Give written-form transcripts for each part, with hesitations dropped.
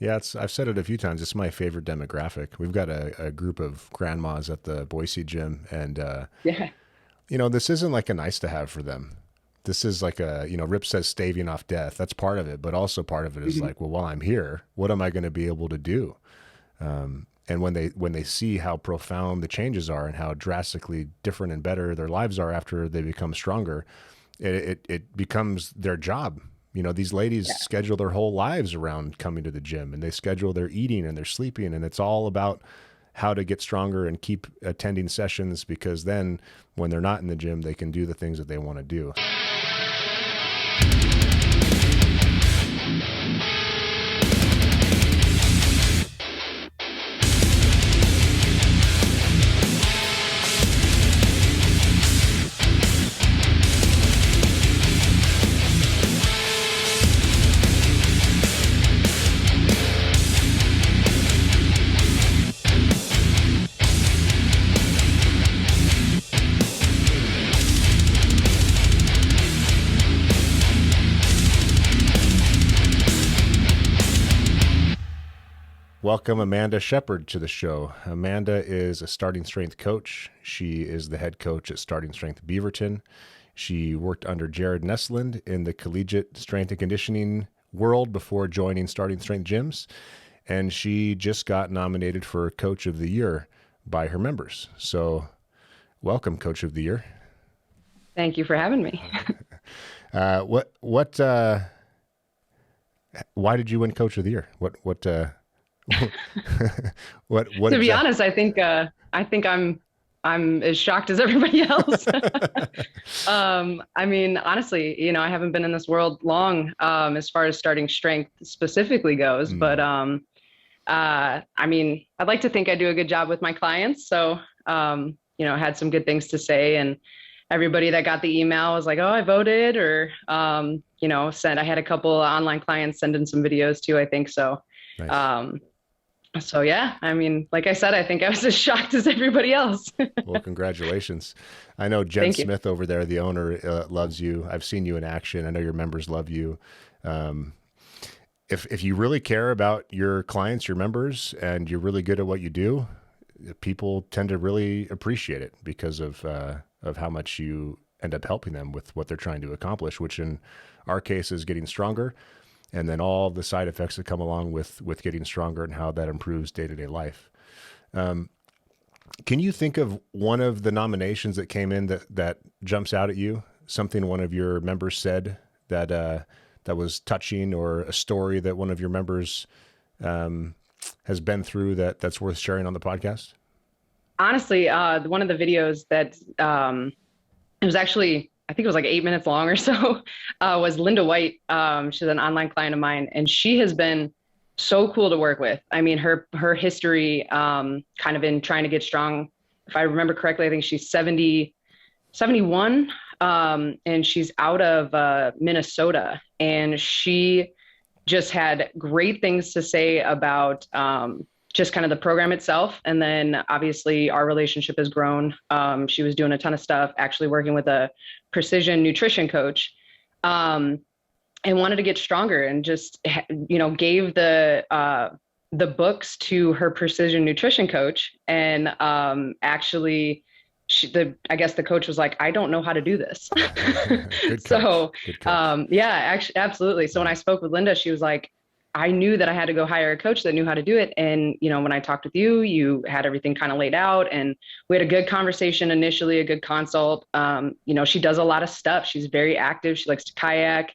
Yeah, I've said it a few times. It's my favorite demographic. We've got a group of grandmas at the Boise gym, and Yeah. this isn't like a nice to have for them. This is like Rip says staving off death. That's part of it, but also part of it is Mhm. like, well, while I'm here, what am I going to be able to do? And when they see how profound the changes are and how drastically different and better their lives are after they become stronger, it becomes their job. These ladies Yeah. schedule their whole lives around coming to the gym, and they schedule their eating and their sleeping, and it's all about how to get stronger and keep attending sessions, because then when they're not in the gym, they can do the things that they want to do. Welcome Amanda Sheppard to the show. Amanda is a starting strength coach. She is the head coach at Starting Strength Beaverton. She worked under Jared Nesland in the collegiate strength and conditioning world before joining Starting Strength Gyms. And she just got nominated for Coach of the Year by her members. So, welcome, Coach of the Year. Thank you for having me. What, why did you win Coach of the Year? What To be exactly? honest, I think I'm as shocked as everybody else. I mean, honestly, I haven't been in this world long, as far as starting strength specifically goes, but I mean, I'd like to think I do a good job with my clients. So, had some good things to say, and everybody that got the email was like, "Oh, I voted," or sent. I had a couple online clients send in some videos too, I think so. Nice. Um, so yeah, I mean, like I said, I think I was as shocked as everybody else. Well, congratulations. I know Jen Thank you. Smith over there, the owner, loves you. I've seen you in action. I know your members love you. Um, if you really care about your clients, your members, and you're really good at what you do, people tend to really appreciate it because of how much you end up helping them with what they're trying to accomplish, which in our case is getting stronger, and then all the side effects that come along with getting stronger and how that improves day to day life. Can you think of one of the nominations that came in that jumps out at you? Something one of your members said that was touching, or a story that one of your members um, has been through that's worth sharing on the podcast? Honestly, one of the videos that it was actually, I think it was like 8 minutes long or so, was Linda White. She's an online client of mine, and she has been so cool to work with. I mean, her history, kind of in trying to get strong. If I remember correctly, I think she's 70, 71, and she's out of Minnesota, and she just had great things to say about just kind of the program itself. And then obviously our relationship has grown. She was doing a ton of stuff, actually working with a precision nutrition coach, um, and wanted to get stronger, and just gave the books to her precision nutrition coach, and actually I guess the coach was like, I don't know how to do this. Good coach. So, Good coach. yeah, actually, absolutely. So when I spoke with Linda, she was like, I knew that I had to go hire a coach that knew how to do it. And, when I talked with you, you had everything kind of laid out, and we had a good conversation initially, a good consult. She does a lot of stuff. She's very active. She likes to kayak.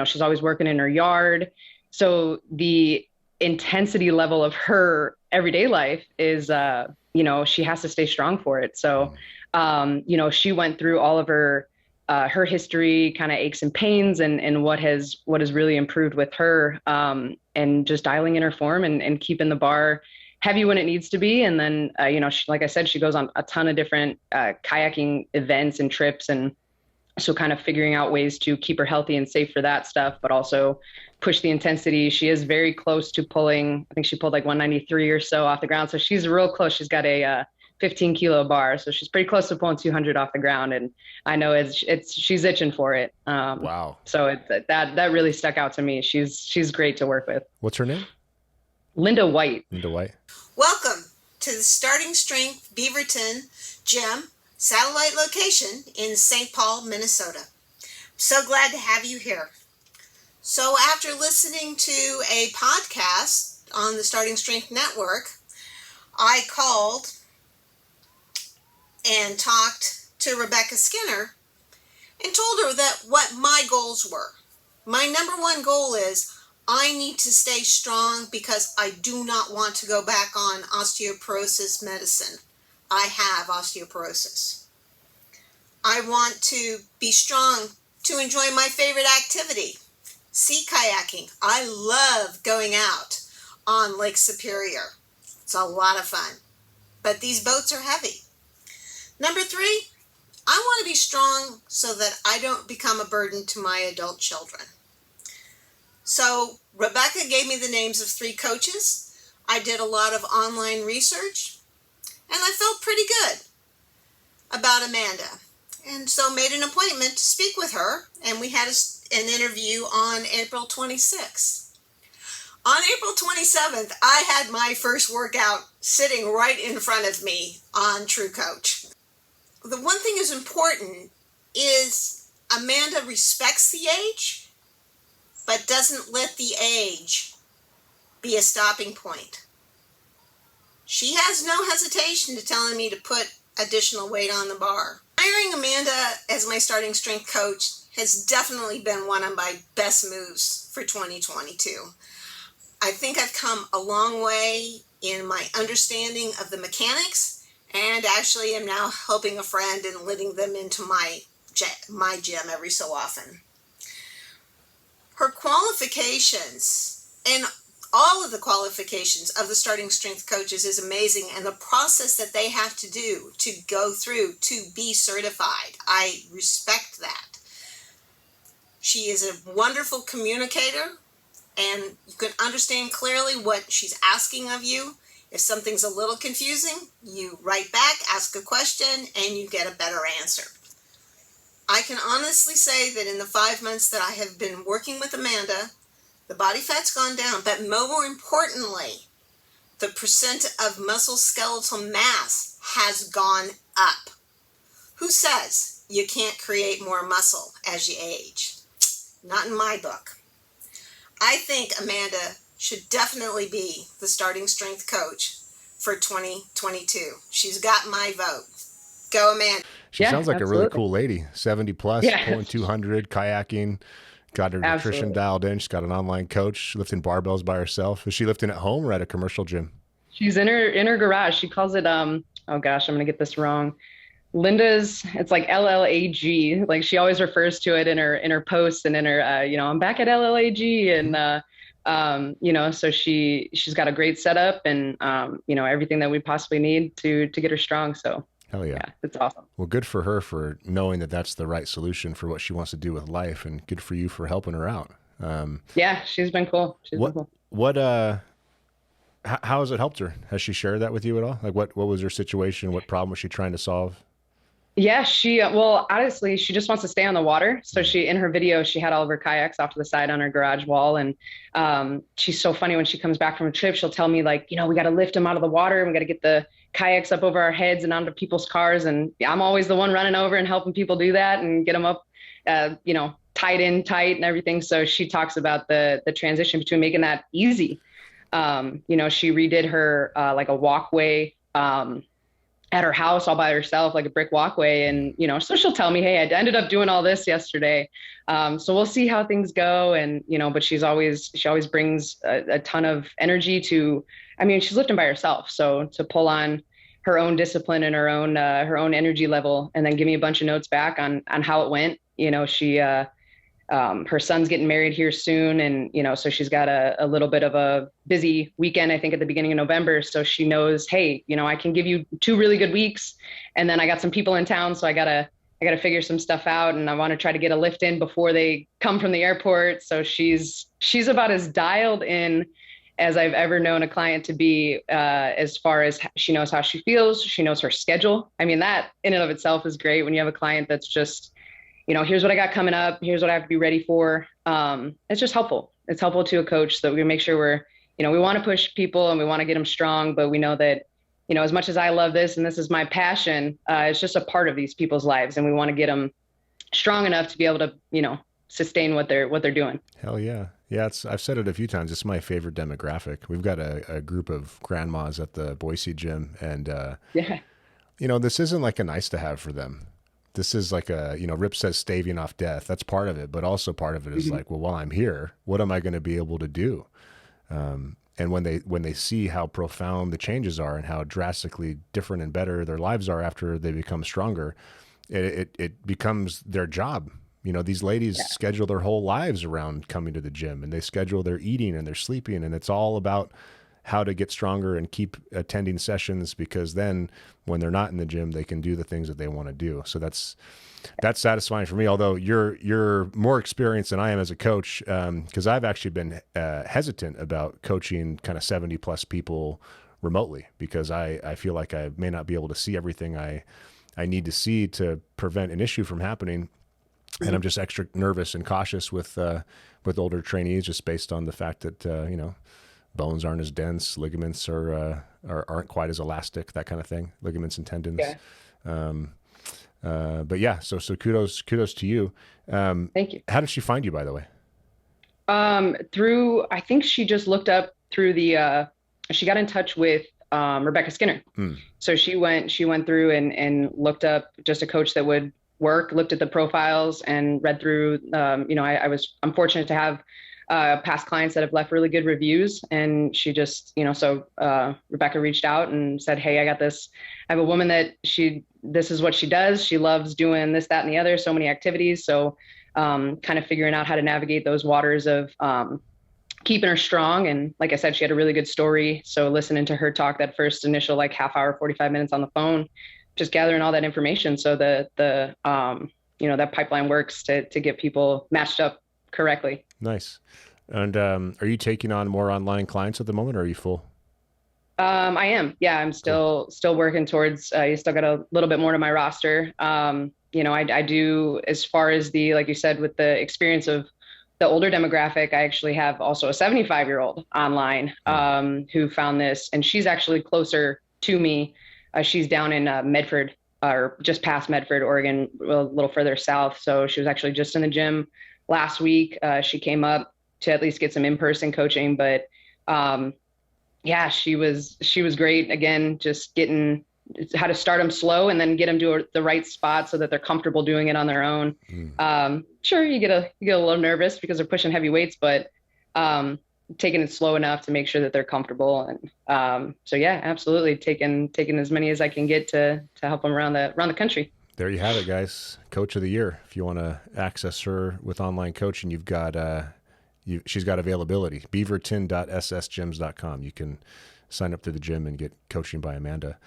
She's always working in her yard. So the intensity level of her everyday life is, she has to stay strong for it. So, she went through all of her history, kind of aches and pains, and what has really improved with her, and just dialing in her form, and keeping the bar heavy when it needs to be. And then, like I said, she goes on a ton of different kayaking events and trips, and so kind of figuring out ways to keep her healthy and safe for that stuff, but also push the intensity. She is very close to pulling. I think she pulled like 193 or so off the ground, so she's real close. She's got a 15-kilo bar. So she's pretty close to pulling 200 off the ground. And I know she's itching for it. Wow. So that really stuck out to me. She's great to work with. What's her name? Linda White. Linda White. Welcome to the Starting Strength Beaverton Gym satellite location in St. Paul, Minnesota. So glad to have you here. So after listening to a podcast on the Starting Strength Network, I called and talked to Rebecca Skinner and told her that what my goals were. My number one goal is I need to stay strong because I do not want to go back on osteoporosis medicine. I have osteoporosis. I want to be strong to enjoy my favorite activity, sea kayaking. I love going out on Lake Superior. It's a lot of fun, but these boats are heavy. Number 3, I want to be strong so that I don't become a burden to my adult children. So Rebecca gave me the names of 3 coaches. I did a lot of online research, and I felt pretty good about Amanda. And so made an appointment to speak with her, and we had an interview on April 26th. On April 27th, I had my first workout sitting right in front of me on True Coach. The one thing is important is Amanda respects the age, but doesn't let the age be a stopping point. She has no hesitation to telling me to put additional weight on the bar. Hiring Amanda as my starting strength coach has definitely been one of my best moves for 2022. I think I've come a long way in my understanding of the mechanics, and actually am now helping a friend and letting them into my gym every so often. Her qualifications and all of the qualifications of the starting strength coaches is amazing, and the process that they have to do to go through to be certified, I respect that. She is a wonderful communicator, and you can understand clearly what she's asking of you. If something's a little confusing, you write back, ask a question, and you get a better answer. I can honestly say that in the 5 months that I have been working with Amanda, the body fat's gone down, but more importantly, the percent of muscle skeletal mass has gone up. Who says you can't create more muscle as you age? Not in my book. I think Amanda should definitely be the starting strength coach for 2022. She's got my vote. Go, Amanda. She sounds like a really cool lady. 70 plus, pulling 200, kayaking, got her nutrition dialed in. She's got an online coach, lifting barbells by herself. Is she lifting at home or at a commercial gym? She's in her garage. She calls it oh gosh, I'm gonna get this wrong. It's like LLAG. Like she always refers to it in her posts and in her I'm back at LLAG, and so she's got a great setup and everything that we possibly need to get her strong. So hell yeah, it's awesome. Well, good for her for knowing that that's the right solution for what she wants to do with life, and good for you for helping her out. She's been cool. How has it helped her? Has she shared that with you at all? Like what was her situation? What problem was she trying to solve? Yeah, honestly, she just wants to stay on the water. So in her video, she had all of her kayaks off to the side on her garage wall. And she's so funny when she comes back from a trip, she'll tell me like, we got to lift them out of the water and we got to get the kayaks up over our heads and onto people's cars. And I'm always the one running over and helping people do that and get them up, tight and everything. So she talks about the transition between making that easy. She redid her like a walkway at her house all by herself, like a brick walkway. And, so she'll tell me, hey, I ended up doing all this yesterday. So we'll see how things go. And, but she always brings a ton of energy she's lifting by herself. So to pull on her own discipline and her own energy level, and then give me a bunch of notes back on how it went. Her son's getting married here soon. And, so she's got a little bit of a busy weekend, I think at the beginning of November. So she knows, hey, I can give you 2 really good weeks. And then I got some people in town. So I gotta figure some stuff out. And I want to try to get a lift in before they come from the airport. So she's about as dialed in as I've ever known a client to be, as far as she knows how she feels, she knows her schedule. I mean, that in and of itself is great when you have a client that's just, here's what I got coming up, here's what I have to be ready for. It's just helpful. It's helpful to a coach that we make sure we want to push people and we want to get them strong, but we know that, as much as I love this and this is my passion, it's just a part of these people's lives, and we want to get them strong enough to be able to, sustain what they're doing. Hell yeah. Yeah, I've said it a few times. It's my favorite demographic. We've got a group of grandmas at the Boise gym, and Yeah. this isn't like a nice to have for them. This is like Rip says staving off death. That's part of it, but also part of it is like, well, while I'm here, what am I going to be able to do? And when they see how profound the changes are and how drastically different and better their lives are after they become stronger, it becomes their job. These ladies schedule their whole lives around coming to the gym, and they schedule their eating and their sleeping, and it's all about how to get stronger and keep attending sessions, because then when they're not in the gym, they can do the things that they want to do. So that's satisfying for me. Although you're more experienced than I am as a coach, because I've actually been hesitant about coaching kind of 70 plus people remotely, because I feel like I may not be able to see everything I need to see to prevent an issue from happening. And I'm just extra nervous and cautious with older trainees, just based on the fact that bones aren't as dense, ligaments aren't quite as elastic, that kind of thing, ligaments and tendons. Yeah. But yeah, so kudos to you. Thank you. How did she find you, by the way? I think she just looked up through she got in touch with Rebecca Skinner. So she went through and looked up just a coach that would work, looked at the profiles and read through. I'm fortunate to have past clients that have left really good reviews, and she just, Rebecca reached out and said, hey, I got this. I have a woman that this is what she does. She loves doing this, that, and the other, so many activities. So kind of figuring out how to navigate those waters of keeping her strong. And like I said, she had a really good story. So listening to her talk that first initial half hour, 45 minutes on the phone, just gathering all that information so that that pipeline works to get people matched up correctly. Nice. And are you taking on more online clients at the moment, or are you full? I am. Yeah, I'm still working towards. You still got a little bit more to my roster. I do, as far as like you said, with the experience of the older demographic, I actually have also a 75-year-old online who found this, and she's actually closer to me. She's down in Medford, or just past Medford, Oregon, a little further south. So she was actually just in the gym last week. She came up to at least get some in-person coaching, but she was great. Again, just getting how to start them slow and then get them to the right spot so that they're comfortable doing it on their own. Sure, you get a little nervous because they're pushing heavy weights, but taking it slow enough to make sure that they're comfortable. And absolutely taking as many as I can get to help them around the country. There you have it, guys. Coach of the year. If you want to access her with online coaching, you've got she's got availability. beaverton.ssgyms.com. You can sign up to the gym and get coaching by Amanda.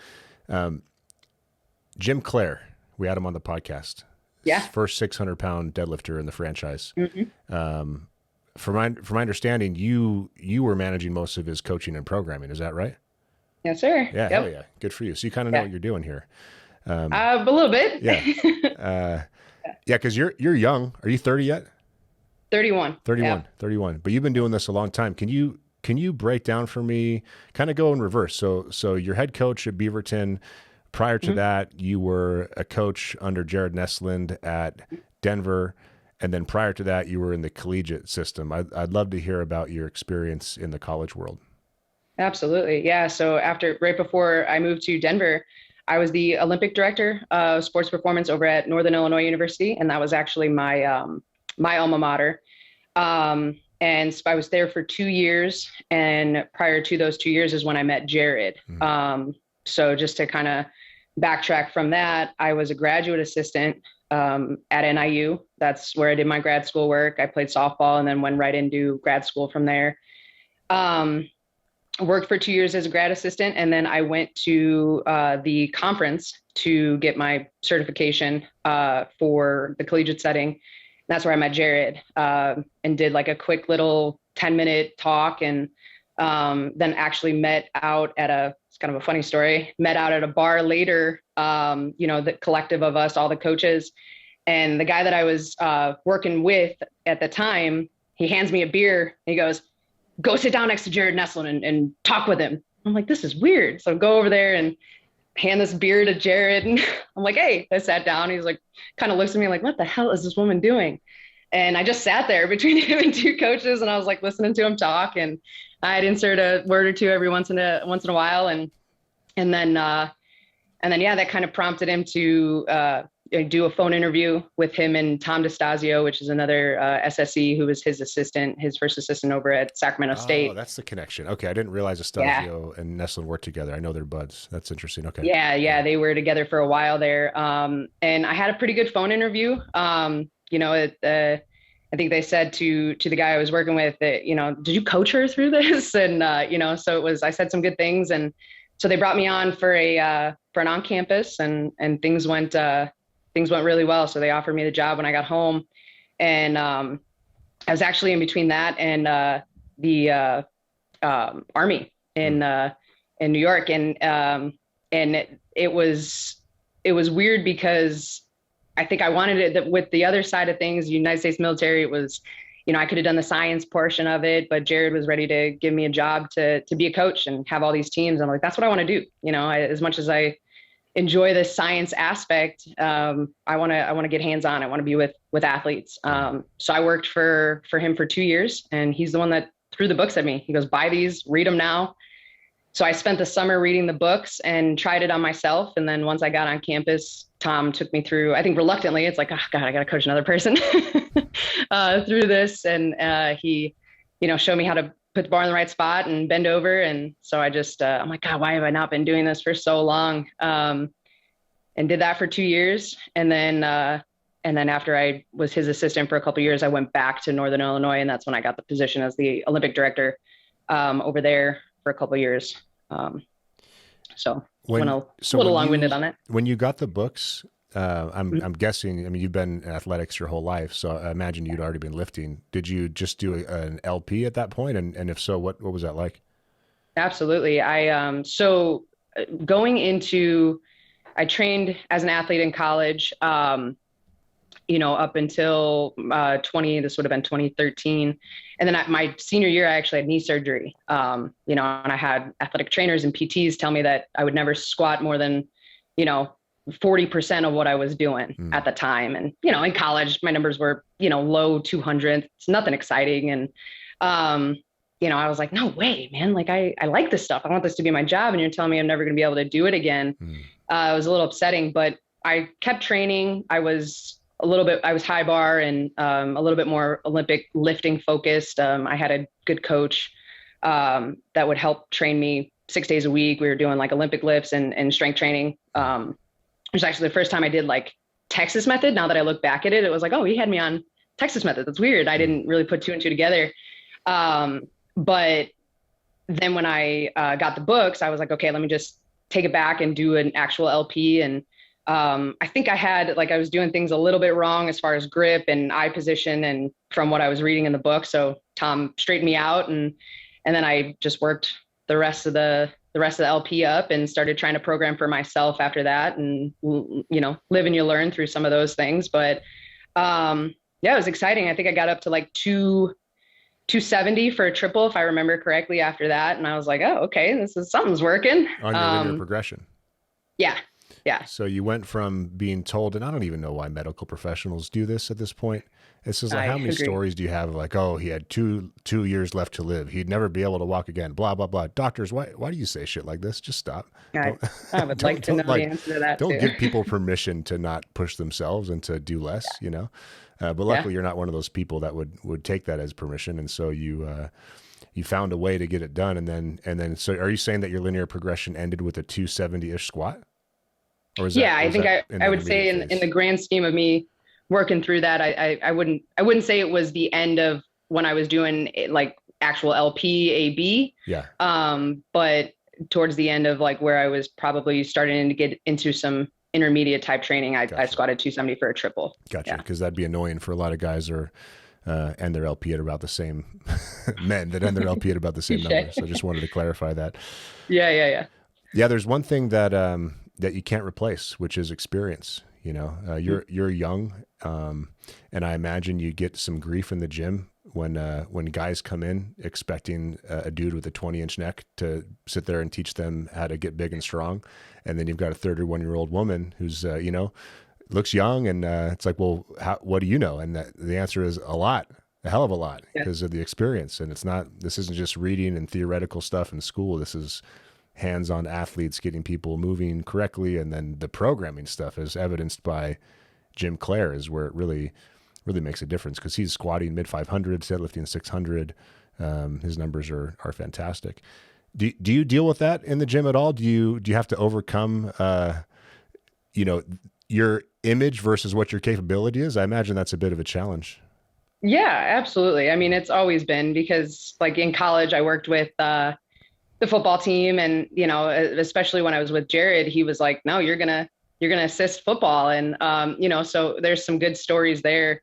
Jim Clare, we had him on the podcast. Yeah. First 600-pound deadlifter in the franchise. Mm-hmm. From my understanding, you were managing most of his coaching and programming. Is that right? Yes, sir. Yeah. Yep. Hell yeah. Good for you. So you kind of know what you're doing here. A little bit. Yeah. Because you're young. Are you 30 yet? 31. 31. Yeah. 31. But you've been doing this a long time. Can you break down for me, kind of go in reverse? So you're head coach at Beaverton. Prior to that, you were a coach under Jared Nesland at Denver. And then prior to that, you were in the collegiate system. I'd love to hear about your experience in the college world. Absolutely. Yeah. So right before I moved to Denver, I was the Olympic director of sports performance over at Northern Illinois University. And that was actually my my alma mater. And so I was there for 2 years. And prior to those 2 years is when I met Jared. So just to kind of backtrack from that, I was a graduate assistant at NIU. That's where I did my grad school work. I played softball and then went right into grad school from there. Worked for 2 years as a grad assistant. And then I went to the conference to get my certification for the collegiate setting. And that's where I met Jared and did like a quick little 10-minute talk. And then actually met out at it's kind of a funny story, met out at a bar later, the collective of us, all the coaches. And the guy that I was working with at the time, he hands me a beer. He goes, "Go sit down next to Jared Neslin and talk with him." I'm like, this is weird. So I go over there and hand this beer to Jared. And I'm like, "Hey," I sat down. He's like, kind of looks at me like, "What the hell is this woman doing?" And I just sat there between him and two coaches, and I was like listening to him talk, and I'd insert a word or two every once in a while, and then yeah, that kind of prompted him to do a phone interview with him and Tom DeStasio, which is another SSE who was his first assistant over at Sacramento State. Oh, that's the connection. Okay, I didn't realize DeStasio and Neslin worked together. I know they're buds. That's interesting. Okay. Yeah, they were together for a while there, and I had a pretty good phone interview. I think they said to the guy I was working with that, "Did you coach her through this?" And, so it was, I said some good things. And so they brought me on for an on-campus, and things went really well. So they offered me the job when I got home, and I was actually in between that and the Army in New York. And it was weird because I think I wanted it that with the other side of things, the United States military, it was, I could have done the science portion of it, but Jared was ready to give me a job to be a coach and have all these teams. I'm like, that's what I want to do. As much as I enjoy the science aspect, I want to get hands-on. I want to be with athletes. So I worked for him for 2 years, and he's the one that threw the books at me. He goes, "Buy these, read them now." So I spent the summer reading the books and tried it on myself. And then once I got on campus, Tom took me through, I think reluctantly, it's like, "Oh God, I got to coach another person," through this. And he, showed me how to put the bar in the right spot and bend over. And so I just, I'm like, God, why have I not been doing this for so long? And did that for 2 years. And then after I was his assistant for a couple of years, I went back to Northern Illinois. And that's when I got the position as the Olympic director over there for a couple of years. So a little long-winded on it. When you got the books, I'm guessing, you've been in athletics your whole life, so I imagine you'd already been lifting. Did you just do an LP at that point? And if so, what was that like? Absolutely. So going into, I trained as an athlete in college, up until this would have been 2013. And then my senior year, I actually had knee surgery, and I had athletic trainers and PTs tell me that I would never squat more than, 40% of what I was doing at the time. And, in college, my numbers were, low 200s. It's nothing exciting. And, I was like, no way, man. Like, I like this stuff. I want this to be my job. And you're telling me I'm never going to be able to do it again. It was a little upsetting, but I kept training. I was high bar and a little bit more Olympic lifting focused. I had a good coach that would help train me 6 days a week. We were doing like Olympic lifts and strength training. It was actually the first time I did like Texas method. Now that I look back at it, it was like, oh, he had me on Texas method. That's weird. I didn't really put two and two together. But then when I got the books, I was like, okay, let me just take it back and do an actual LP. And I think I was doing things a little bit wrong as far as grip and eye position and from what I was reading in the book. So Tom straightened me out, and then I just worked the rest of the LP up and started trying to program for myself after that, and live and you learn through some of those things. But it was exciting. I think I got up to like 270 for a triple, if I remember correctly, after that. And I was like, oh, okay, something's working. On your linear progression. Yeah. Yeah. So you went from being told, and I don't even know why medical professionals do this at this point. It's just like, how many stories do you have of like, oh, he had two years left to live, he'd never be able to walk again, blah, blah, blah. Doctors, why do you say shit like this? Just stop. I would like to know the answer to that Don't too. give people permission to not push themselves and to do less, But luckily you're not one of those people that would take that as permission. And so you found a way to get it done. And then, so are you saying that your linear progression ended with a 270-ish squat? Or I think I would say in the grand scheme of me working through that, I wouldn't say it was the end of when I was doing like actual LP AB. Yeah. But towards the end of like where I was probably starting to get into some intermediate type training, I squatted 270 for a triple. Gotcha. Because that'd be annoying for a lot of guys, or end their LP at about the same men that end their LP at about the same number. So I just wanted to clarify that. Yeah. There's one thing that, that you can't replace, which is experience. You know, you're young. And I imagine you get some grief in the gym when guys come in expecting a dude with a 20-inch neck to sit there and teach them how to get big and strong. And then you've got a 31-year-old woman who's, looks young. And it's like, well, what do you know? And the answer is a lot, a hell of a lot, because of the experience. And this isn't just reading and theoretical stuff in school. This is hands-on athletes getting people moving correctly. And then the programming stuff, as evidenced by Jim Clare, is where it really makes a difference, because he's squatting mid 500, deadlifting 600. His numbers are fantastic. Do you deal with that in the gym at all? Do you have to overcome, your image versus what your capability is? I imagine that's a bit of a challenge. Yeah, absolutely. I mean, it's always been, because like in college, I worked with, the football team, and, especially when I was with Jared, he was like, no, you're going to assist football. And, so there's some good stories there,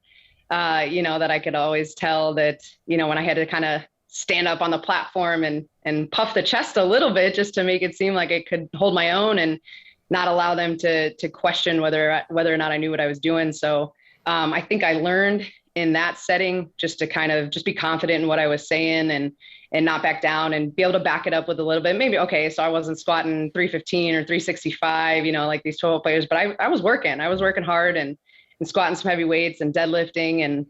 that I could always tell that, when I had to kind of stand up on the platform and puff the chest a little bit just to make it seem like I could hold my own and not allow them to question whether or not I knew what I was doing. So I think I learned in that setting just to kind of just be confident in what I was saying and not back down, and be able to back it up with a little bit. Maybe, okay, so I wasn't squatting 315 or 365, like these football players, but I was working hard and squatting some heavy weights and deadlifting. And,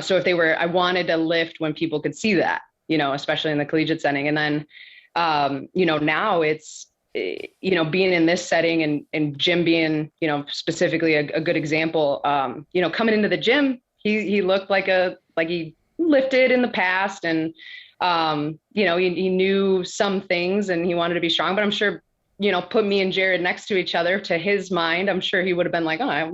so if I wanted to lift when people could see that, especially in the collegiate setting. And then, now it's, being in this setting and Jim being, specifically a good example, coming into the gym, he looked like he lifted in the past, and, he knew some things and he wanted to be strong, but I'm sure, put me and Jared next to each other, to his mind, I'm sure he would have been like, oh, I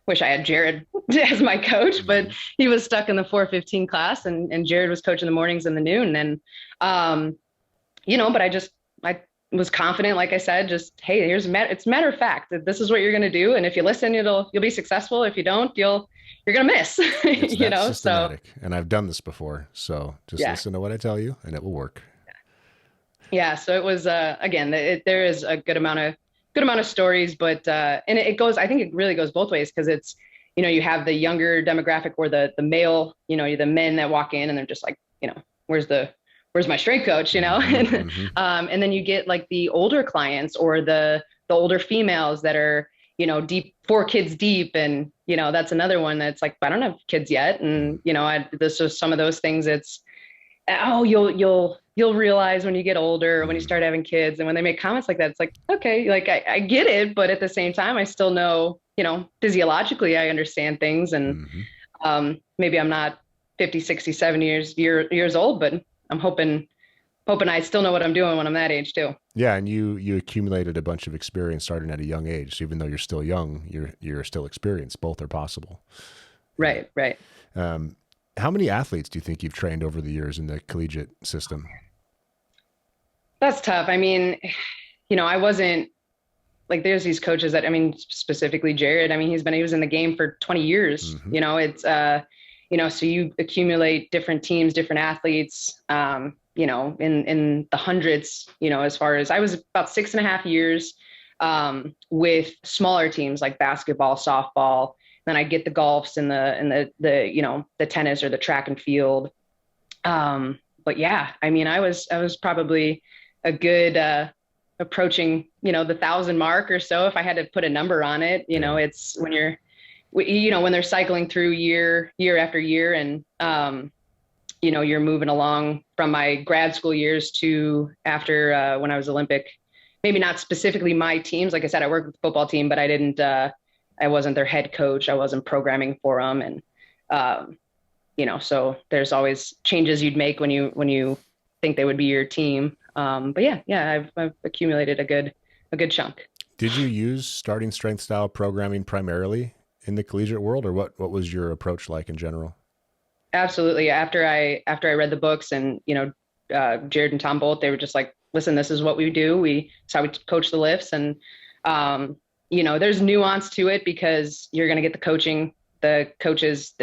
wish I had Jared as my coach, but he was stuck in the 415 class, and Jared was coaching the mornings and the noon. And, but I was confident, like I said, just, hey, it's a matter of fact that this is what you're going to do. And if you listen, you'll be successful. If you don't, you're going to miss, It's systematic. So, and I've done this before. So just listen to what I tell you and it will work. Yeah. So it was, again, there is a good amount of stories, but, and it goes, I think it really goes both ways, because it's, you have the younger demographic, or the male, the men that walk in and they're just like, where's my strength coach, and then you get like the older clients, or the older females that are, deep, 4 kids deep. And, that's another one that's like, I don't have kids yet. And, this is some of those things. It's, oh, you'll realize when you get older, when you start having kids, and when they make comments like that, it's like, okay, like I get it. But at the same time, I still know, physiologically, I understand things. And maybe I'm not 50, 60, 70 years old, but I'm hoping I still know what I'm doing when I'm that age too. Yeah. And you accumulated a bunch of experience starting at a young age. So even though you're still young, you're still experienced. Both are possible. Right. How many athletes do you think you've trained over the years in the collegiate system? That's tough. I mean, I wasn't like, there's these coaches that, specifically Jared, he was in the game for 20 years, it's, so you accumulate different teams, different athletes, in the hundreds, as far as I was about 6.5 years, with smaller teams like basketball, softball. Then I get the golfs and the tennis or the track and field. But yeah, I was probably a good, approaching, the 1,000 mark or so, if I had to put a number on it. It's when when they're cycling through year after year, and, you're moving along from my grad school years to after, when I was Olympic, maybe not specifically my teams. Like I said, I worked with the football team, but I wasn't their head coach. I wasn't programming for them. And, so there's always changes you'd make when you think they would be your team. But yeah, I've accumulated a good chunk. Did you use starting strength style programming primarily in the collegiate world, or what was your approach like in general? Absolutely. After I read the books, and, Jared and Tom both, they were just like, listen, this is what we do. It's how we coach the lifts. And, there's nuance to it, because you're going to get the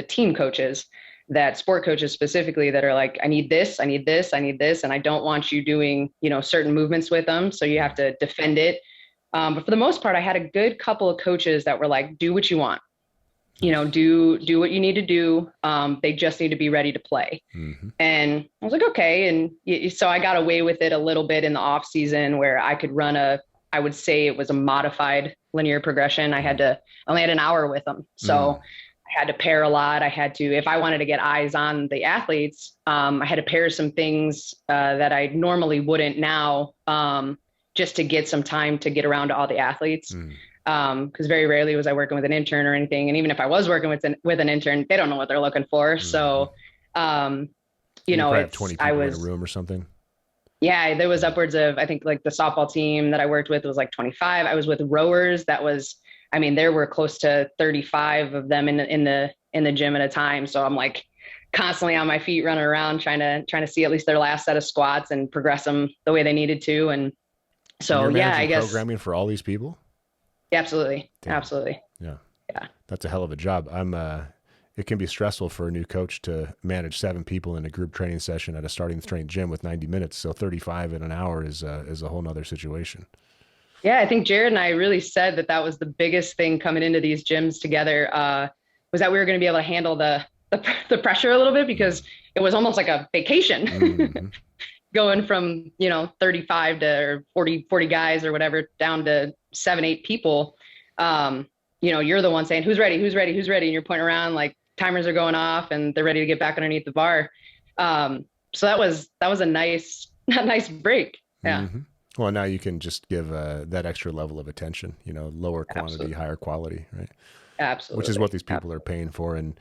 team coaches that sport coaches specifically that are like, I need this, I need this, I need this. And I don't want you doing, certain movements with them. So you have to defend it. But for the most part, I had a good couple of coaches that were like, do what you want, do what you need to do. They just need to be ready to play. Mm-hmm. And I was like, okay. And so I got away with it a little bit in the off season where I could run I would say it was a modified linear progression. I only had an hour with them. So I had to pair a lot. I had to, if I wanted to get eyes on the athletes, I had to pair some things that I normally wouldn't now, just to get some time to get around to all the athletes. Because very rarely was I working with an intern or anything. And even if I was working with an intern, they don't know what they're looking for. So, have 20 people in a room or something. Yeah, there was upwards of, I think like the softball team that I worked with was like 25. I was with rowers. There were close to 35 of them in the gym at a time. So I'm like constantly on my feet running around trying to see at least their last set of squats and progress them the way they needed to. And so, I guess programming for all these people. Absolutely. Damn. Absolutely. Yeah. Yeah. That's a hell of a job. It can be stressful for a new coach to manage 7 people in a group training session at a starting strength gym with 90 minutes. So 35 in an hour is a whole nother situation. Yeah. I think Jared and I really said that was the biggest thing coming into these gyms together, was that we were going to be able to handle the pressure a little bit, because it was almost like a vacation. Mm-hmm. Going from, 35 to 40 guys or whatever, down to 7-8 people. You're the one saying, who's ready? And you're pointing around like timers are going off and they're ready to get back underneath the bar. So that was a nice break. Yeah. Mm-hmm. Well, now you can just give that extra level of attention, lower quantity, Absolutely. Higher quality, right? Absolutely. Which is what these people are paying for. And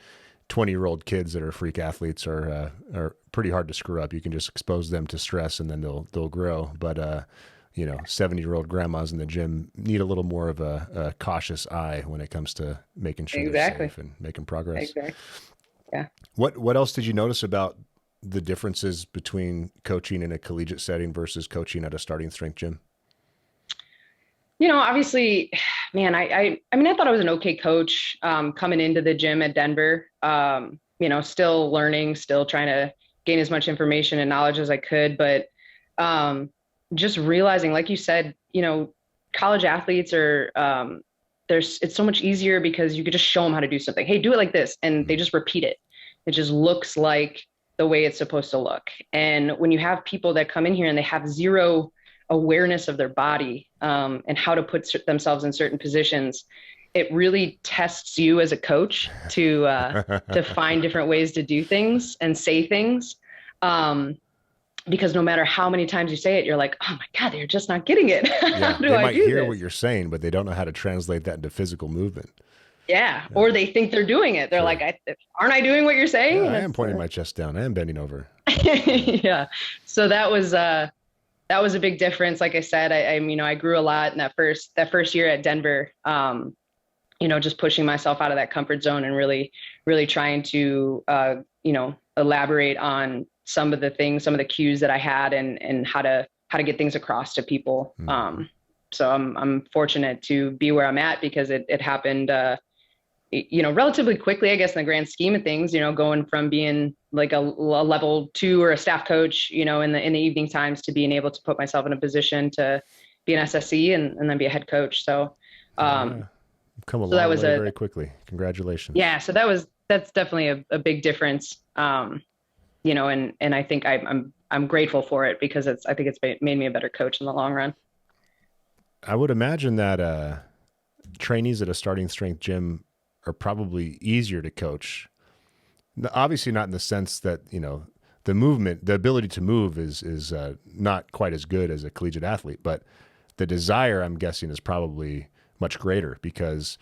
20-year-old kids that are freak athletes are pretty hard to screw up. You can just expose them to stress and then they'll grow. But 70-year-old grandmas in the gym need a little more of a cautious eye when it comes to making sure they're safe and making progress. Exactly. Yeah. What else did you notice about the differences between coaching in a collegiate setting versus coaching at a starting strength gym? Obviously, man, I thought I was an okay coach coming into the gym at Denver, still learning, still trying to gain as much information and knowledge as I could. But just realizing, like you said, college athletes are, it's so much easier because you could just show them how to do something. Hey, do it like this. And they just repeat it. It just looks like the way it's supposed to look. And when you have people that come in here and they have zero awareness of their body and how to put themselves in certain positions, it really tests you as a coach to find different ways to do things and say things. Because no matter how many times you say it, you're like, oh my God, they're just not getting it. Yeah, they might hear what you're saying, but they don't know how to translate that into physical movement. Yeah. Or they think they're doing it. They're like, aren't I doing what you're saying? Yeah, I am pointing my chest down. I am bending over. Yeah. So that was a big difference. Like I said, I grew a lot in that first year at Denver, just pushing myself out of that comfort zone and really, really trying to, elaborate on some of the cues that I had and how to get things across to people. Mm-hmm. So I'm fortunate to be where I'm at because it happened, relatively quickly, I guess, in the grand scheme of things, going from being like a level 2 or a staff coach, in the evening times to being able to put myself in a position to be an SSE and then be a head coach. So, you've come a long way very quickly. Congratulations. Yeah. So that's definitely a big difference. And I think I'm grateful for it because I think it's made me a better coach in the long run. I would imagine that trainees at a starting strength gym are probably easier to coach. Obviously not in the sense that, the movement, the ability to move is not quite as good as a collegiate athlete, but the desire, I'm guessing, is probably much greater because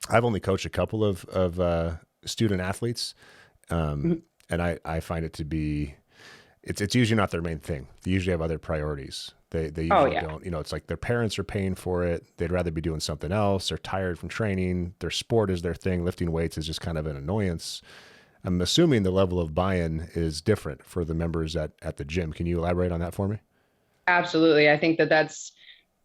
I've only coached a couple of student athletes. And I find it to be, it's usually not their main thing. They usually have other priorities. They usually don't, it's like their parents are paying for it. They'd rather be doing something else. They're tired from training. Their sport is their thing. Lifting weights is just kind of an annoyance. I'm assuming the level of buy-in is different for the members at the gym. Can you elaborate on that for me? Absolutely. I think that's,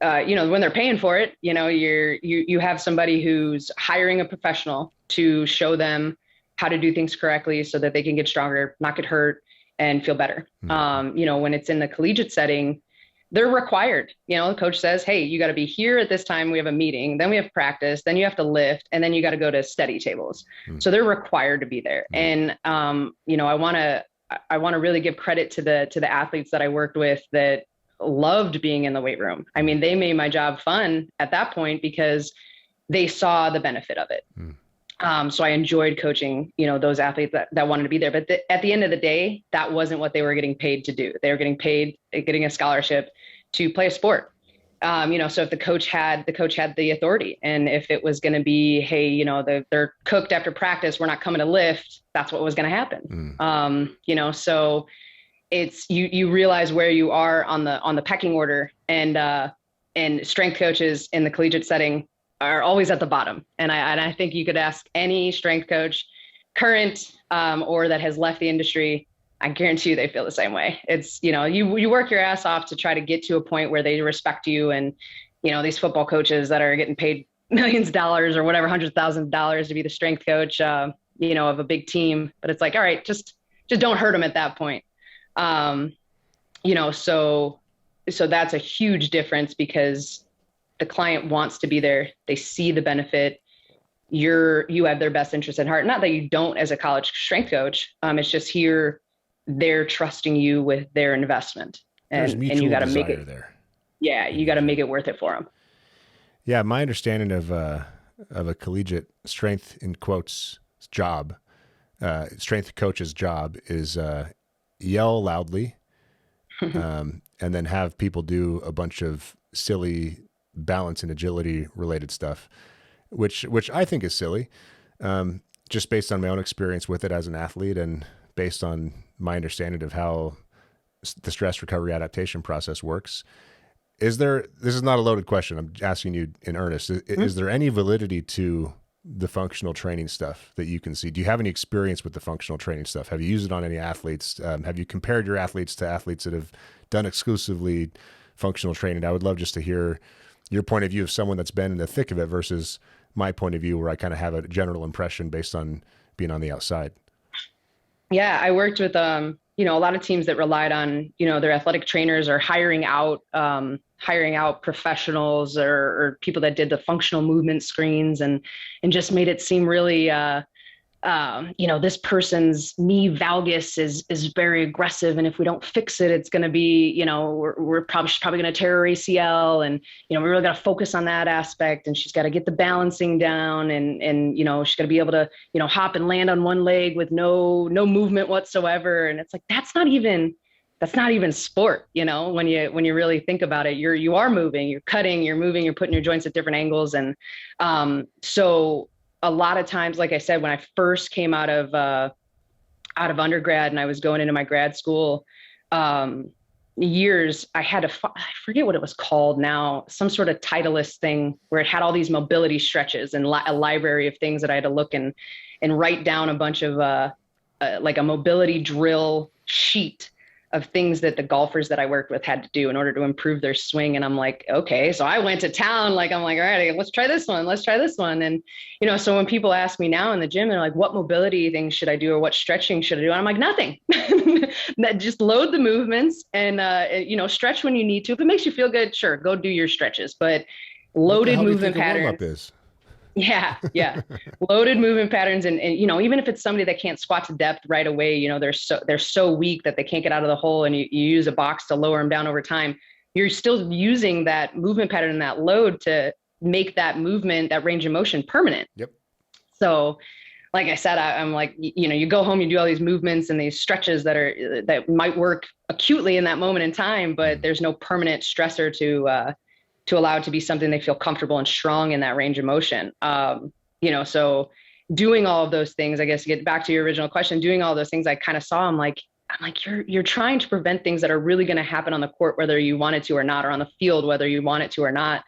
when they're paying for it, you have somebody who's hiring a professional to show them how to do things correctly so that they can get stronger, not get hurt, and feel better. When it's in the collegiate setting, they're required. The coach says, hey, you got to be here at this time. We have a meeting, then we have practice, then you have to lift, and then you got to go to study tables. So they're required to be there. And, I want to really give credit to the athletes that I worked with that loved being in the weight room. I mean, they made my job fun at that point because they saw the benefit of it. So I enjoyed coaching, those athletes that wanted to be there. But at the end of the day, that wasn't what they were getting paid to do. They were getting a scholarship to play a sport. So if the coach had the authority, and if it was going to be, hey, they're cooked after practice, we're not coming to lift, that's what was going to happen. So it's, you realize where you are on the pecking order, and strength coaches in the collegiate setting are always at the bottom. And I think you could ask any strength coach, current or that has left the industry, I guarantee you they feel the same way. It's, you work your ass off to try to get to a point where they respect you. And, these football coaches that are getting paid millions of dollars or whatever, $100,000 to be the strength coach, of a big team. But it's like, all right, just don't hurt them at that point. So that's a huge difference, because the client wants to be there. They see the benefit. You have their best interest at heart. Not that you don't as a college strength coach. It's just here they're trusting you with their investment, and you got to make it there. Yeah, you got to make it worth it for them. Yeah, my understanding of a collegiate strength in quotes job, strength coach's job is yell loudly, and then have people do a bunch of silly balance and agility related stuff, which I think is silly, just based on my own experience with it as an athlete, and based on my understanding of how the stress recovery adaptation process works. This is not a loaded question, I'm asking you in earnest. Is there any validity to the functional training stuff that you can see? Do you have any experience with the functional training stuff? Have you used it on any athletes? Have you compared your athletes to athletes that have done exclusively functional training? I would love just to hear your point of view of someone that's been in the thick of it versus my point of view, where I kind of have a general impression based on being on the outside. Yeah, I worked with, a lot of teams that relied on, their athletic trainers, or hiring out professionals or people that did the functional movement screens, and just made it seem really, this person's knee valgus is very aggressive, and if we don't fix it, it's going to be, we're probably going to tear her ACL, and we really got to focus on that aspect, and she's got to get the balancing down, and she's got to be able to hop and land on one leg with no movement whatsoever. And it's like, that's not even sport, when you really think about it. You are moving, you're cutting, you're moving, you're putting your joints at different angles, and so a lot of times, like I said, when I first came out of undergrad and I was going into my grad school years, I had I forget what it was called now, some sort of Titleist thing where it had all these mobility stretches and a library of things that I had to look and write down a bunch of like a mobility drill sheet of things that the golfers that I worked with had to do in order to improve their swing. And I'm like, okay, so I went to town. Like, I'm like, all right, let's try this one. Let's try this one. And, so when people ask me now in the gym, they're like, what mobility things should I do? Or what stretching should I do? And I'm like, nothing. Just load the movements and, stretch when you need to. If it makes you feel good, sure, go do your stretches. But loaded movement patterns. Yeah. Loaded movement patterns. And, even if it's somebody that can't squat to depth right away, they're so weak that they can't get out of the hole, and you use a box to lower them down over time, you're still using that movement pattern and that load to make that movement, that range of motion permanent. Yep. So like I said, I'm like, you go home, you do all these movements and these stretches that might work acutely in that moment in time, but there's no permanent stressor to allow it to be something they feel comfortable and strong in that range of motion. So doing all of those things, I guess, to get back to your original question, doing all those things, I kind of saw, I'm like, you're trying to prevent things that are really going to happen on the court, whether you want it to or not, or on the field, whether you want it to or not.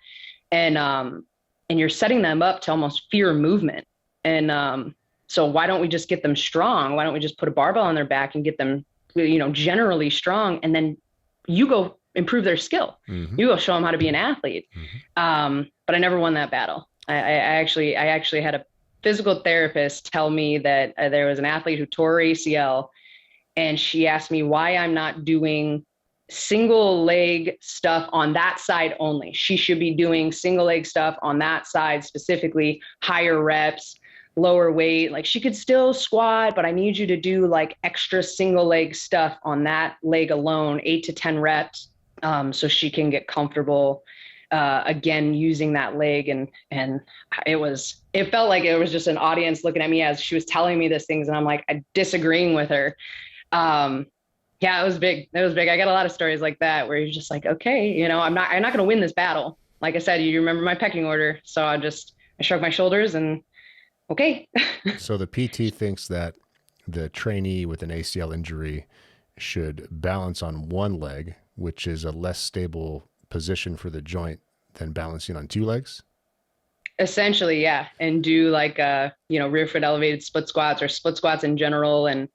And you're setting them up to almost fear movement. And so why don't we just get them strong? Why don't we just put a barbell on their back and get them, generally strong? And then you go improve their skill. Mm-hmm. You go show them how to be an athlete. Mm-hmm. But I never won that battle. I actually had physical therapist tell me that there was an athlete who tore her ACL, and she asked me why I'm not doing single leg stuff on that side only. She should be doing single leg stuff on that side, specifically higher reps, lower weight. Like, she could still squat, but I need you to do like extra single leg stuff on that leg alone, 8 to 10 reps, so she can get comfortable again using that leg. And it felt like it was just an audience looking at me as she was telling me these things, and I'm like, disagreeing with her. Yeah, it was big. It was big. I got a lot of stories like that where you're just like, okay, I'm not going to win this battle. Like I said, you remember my pecking order. So I shrugged my shoulders and okay. So the PT thinks that the trainee with an ACL injury should balance on one leg, which is a less stable position for the joint than balancing on two legs. Essentially, yeah. And do like, rear foot elevated split squats or split squats in general. And,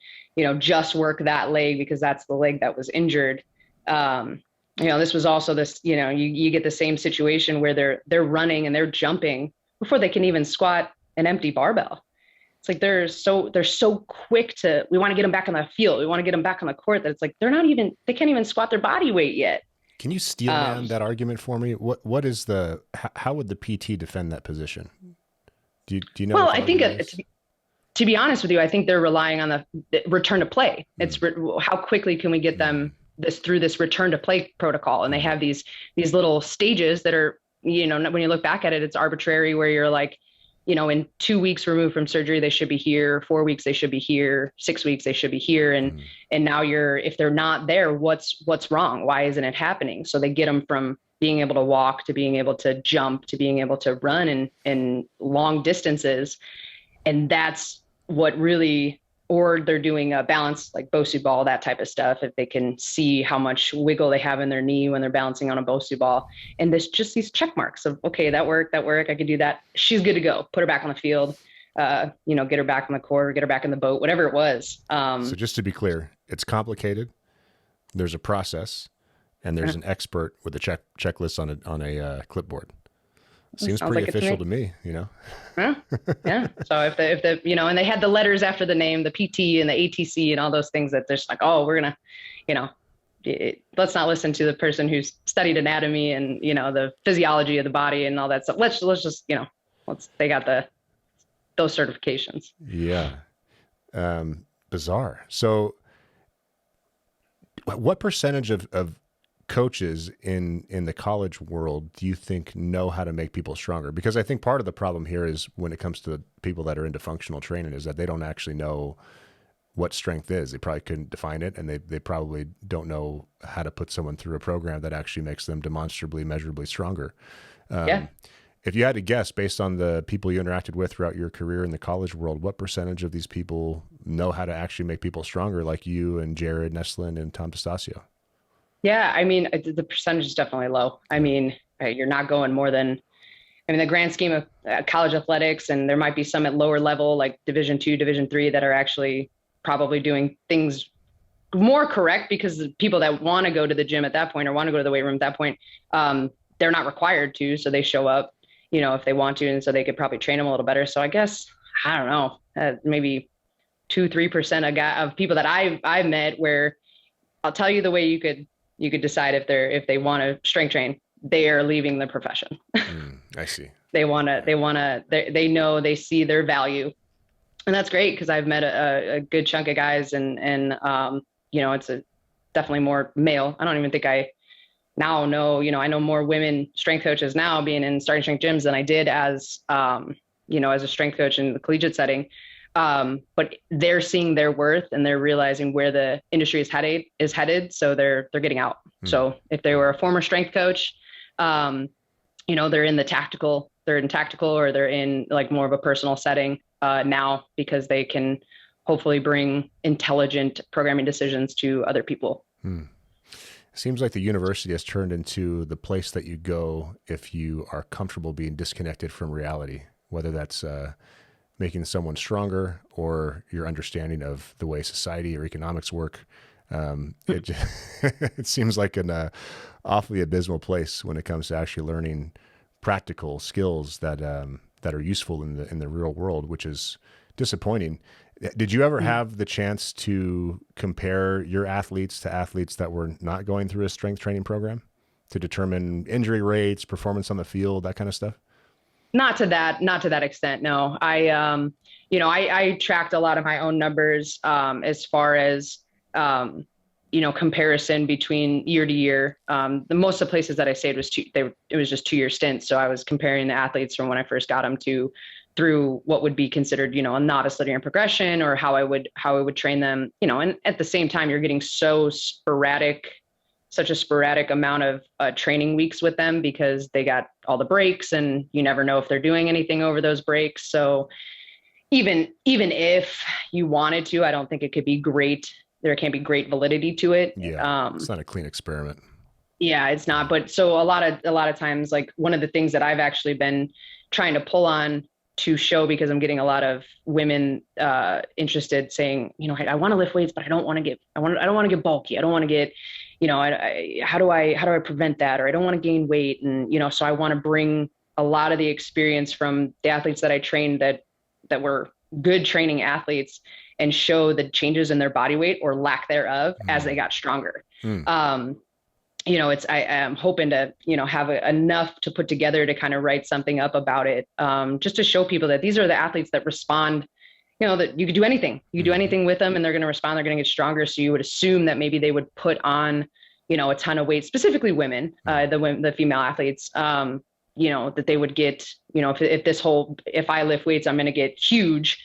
just work that leg because that's the leg that was injured. This was also this, you get the same situation where they're running and they're jumping before they can even squat an empty barbell. It's like they're so quick we want to get them back on the field. We want to get them back on the court that it's like they can't even squat their body weight yet. Can you steel man that argument for me? How would the PT defend that position? Do you know? Well, I think to be honest with you, I think they're relying on the return to play. It's how quickly can we get them through this return to play protocol? And they have these little stages that are, when you look back at it, it's arbitrary where you're like, in 2 weeks removed from surgery, they should be here. 4 weeks, they should be here. 6 weeks, they should be here. And now if they're not there, what's wrong? Why isn't it happening? So they get them from being able to walk to being able to jump to being able to run in long distances. And that's what really, or they're doing a balance like Bosu ball, that type of stuff. If they can see how much wiggle they have in their knee when they're balancing on a Bosu ball, and there's just these check marks of, okay, that worked. I could do that. She's good to go. Put her back on the field. Get her back on the court, get her back in the boat, whatever it was. So just to be clear, it's complicated. There's a process, and there's an expert with a checklist on a clipboard. Seems pretty like official to me, Yeah. So if the and they had the letters after the name, the PT and the ATC and all those things that they're just like, oh, we're gonna, let's not listen to the person who's studied anatomy and the physiology of the body and all that stuff. Let's just they got those certifications. Yeah. Bizarre. So what percentage of coaches in the college world do you think know how to make people stronger? Because I think part of the problem here is when it comes to people that are into functional training is that they don't actually know what strength is. They probably couldn't define it, and they probably don't know how to put someone through a program that actually makes them demonstrably, measurably stronger. If you had to guess based on the people you interacted with throughout your career in the college world, what percentage of these people know how to actually make people stronger, like you and Jared Neslin and Tom Pistasio? Yeah, I mean, the percentage is definitely low. I mean, you're not going more than, the grand scheme of college athletics, and there might be some at lower level, like Division II, Division III, that are actually probably doing things more correct because the people that want to go to the gym at that point or want to go to the weight room at that point, they're not required to, so they show up, if they want to, and so they could probably train them a little better. So I guess, I don't know, maybe 2-3% of people that I've met where I'll tell you the way you could decide if they want to strength train, they are leaving the profession. I see. They know, they see their value, and that's great. Cause I've met a good chunk of guys and it's definitely more male. I don't even think I now know, I know more women strength coaches now being in Starting Strength gyms than I did as a strength coach in the collegiate setting. But they're seeing their worth and they're realizing where the industry is headed. So they're getting out. So if they were a former strength coach, they're in tactical, or they're in like more of a personal setting, now because they can hopefully bring intelligent programming decisions to other people. Seems like the university has turned into the place that you go if you are comfortable being disconnected from reality, whether that's, making someone stronger or your understanding of the way society or economics work. It seems like an awfully abysmal place when it comes to actually learning practical skills that that are useful in the real world, which is disappointing. Did you ever have the chance to compare your athletes to athletes that were not going through a strength training program to determine injury rates, performance on the field, that kind of stuff? Not to that extent. No, I tracked a lot of my own numbers, as far as, comparison between year to year. The most of the places that I stayed was it was just 2-year stints. So I was comparing the athletes from when I first got them through what would be considered, not a linear progression, or how I would train them, and at the same time, you're getting such a sporadic amount of training weeks with them, because they got all the breaks and you never know if they're doing anything over those breaks. So even if you wanted to, I don't think it could be great. There can't be great validity to it. Yeah. It's not a clean experiment. Yeah, it's not. But so a lot of times, like, one of the things that I've actually been trying to pull on to show, because I'm getting a lot of women interested, saying, I want to lift weights, but I don't want to get bulky. I don't want to get, how do I prevent that? Or I don't want to gain weight. And, so I want to bring a lot of the experience from the athletes that I trained that were good training athletes, and show the changes in their body weight or lack thereof as they got stronger. I am hoping to, have enough to put together to kind of write something up about it, just to show people that these are the athletes that respond, that you could do anything. You do anything with them and they're going to respond, they're going to get stronger. So you would assume that maybe they would put on, a ton of weight, specifically women, the female athletes, that they would get, if I lift weights, I'm going to get huge,